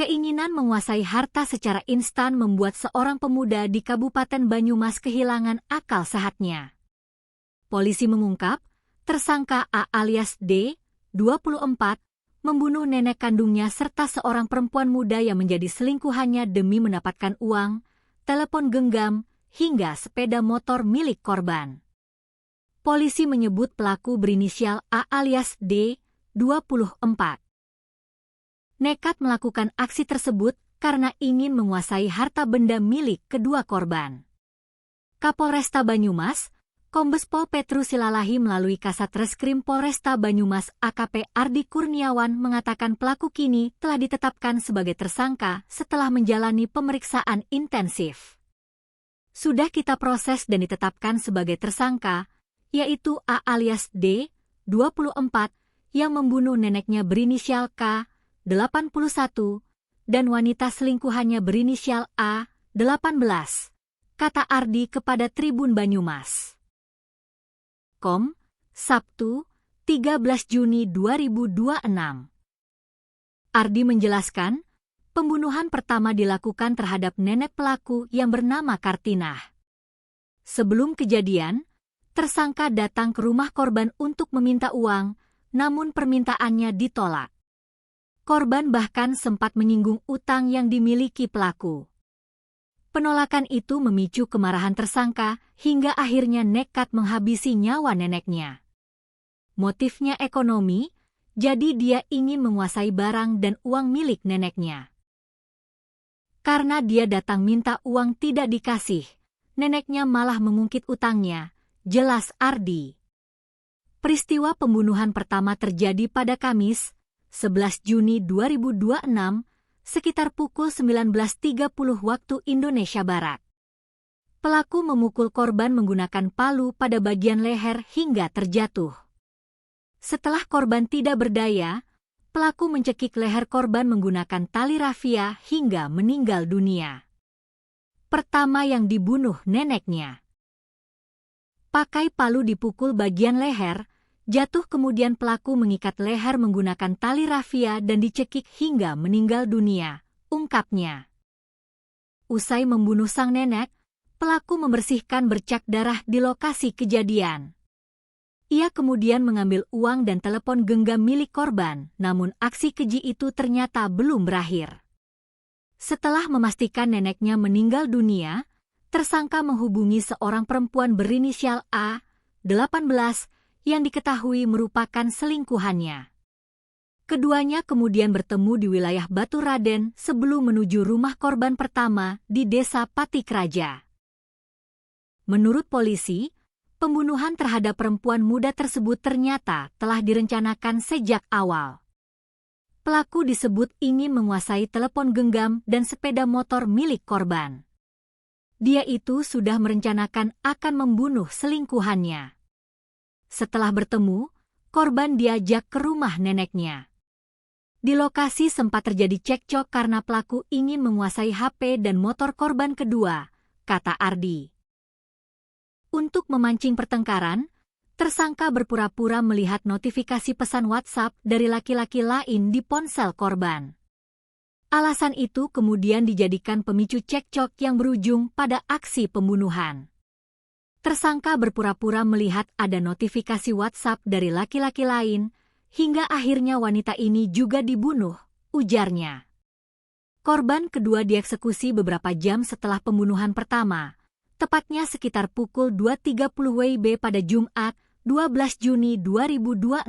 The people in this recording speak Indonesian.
Keinginan menguasai harta secara instan membuat seorang pemuda di Kabupaten Banyumas kehilangan akal sehatnya. Polisi mengungkap, tersangka A alias D, 24, membunuh nenek kandungnya serta seorang perempuan muda yang menjadi selingkuhannya demi mendapatkan uang, telepon genggam, hingga sepeda motor milik korban. Polisi menyebut pelaku berinisial A alias D, 24. Nekat melakukan aksi tersebut karena ingin menguasai harta benda milik kedua korban. Kapolresta Banyumas, Kombes Pol Petrus Silalahi melalui Kasat Reskrim Polresta Banyumas AKP Ardi Kurniawan mengatakan pelaku kini telah ditetapkan sebagai tersangka setelah menjalani pemeriksaan intensif. Sudah kita proses dan ditetapkan sebagai tersangka, yaitu A alias D, 24, yang membunuh neneknya berinisial K, 81, dan wanita selingkuhannya berinisial A, 18, kata Ardi kepada Tribun Banyumas. Sabtu, 13 Juni 2026. Ardi menjelaskan, pembunuhan pertama dilakukan terhadap nenek pelaku yang bernama Kartinah. Sebelum kejadian, tersangka datang ke rumah korban untuk meminta uang, namun permintaannya ditolak. Korban bahkan sempat menyinggung utang yang dimiliki pelaku. Penolakan itu memicu kemarahan tersangka hingga akhirnya nekat menghabisi nyawa neneknya. Motifnya ekonomi, jadi dia ingin menguasai barang dan uang milik neneknya. Karena dia datang minta uang tidak dikasih, neneknya malah mengungkit utangnya, jelas Ardi. Peristiwa pembunuhan pertama terjadi pada Kamis, 11 Juni 2026, sekitar pukul 19.30 waktu Indonesia Barat. Pelaku memukul korban menggunakan palu pada bagian leher hingga terjatuh. Setelah korban tidak berdaya, pelaku mencekik leher korban menggunakan tali rafia hingga meninggal dunia. Pertama yang dibunuh neneknya. Pakai palu dipukul bagian leher, jatuh kemudian pelaku mengikat leher menggunakan tali rafia dan dicekik hingga meninggal dunia, ungkapnya. Usai membunuh sang nenek, pelaku membersihkan bercak darah di lokasi kejadian. Ia kemudian mengambil uang dan telepon genggam milik korban, namun aksi keji itu ternyata belum berakhir. Setelah memastikan neneknya meninggal dunia, tersangka menghubungi seorang perempuan berinisial A, 18, yang diketahui merupakan selingkuhannya. Keduanya kemudian bertemu di wilayah Baturaden sebelum menuju rumah korban pertama di Desa Patikraja. Menurut polisi, pembunuhan terhadap perempuan muda tersebut ternyata telah direncanakan sejak awal. Pelaku disebut ingin menguasai telepon genggam dan sepeda motor milik korban. Dia itu sudah merencanakan akan membunuh selingkuhannya. Setelah bertemu, korban diajak ke rumah neneknya. Di lokasi sempat terjadi cekcok karena pelaku ingin menguasai HP dan motor korban kedua, kata Ardi. Untuk memancing pertengkaran, tersangka berpura-pura melihat notifikasi pesan WhatsApp dari laki-laki lain di ponsel korban. Alasan itu kemudian dijadikan pemicu cekcok yang berujung pada aksi pembunuhan. Tersangka berpura-pura melihat ada notifikasi WhatsApp dari laki-laki lain, hingga akhirnya wanita ini juga dibunuh, ujarnya. Korban kedua dieksekusi beberapa jam setelah pembunuhan pertama, tepatnya sekitar pukul 2.30 WIB pada Jumat, 12 Juni 2026.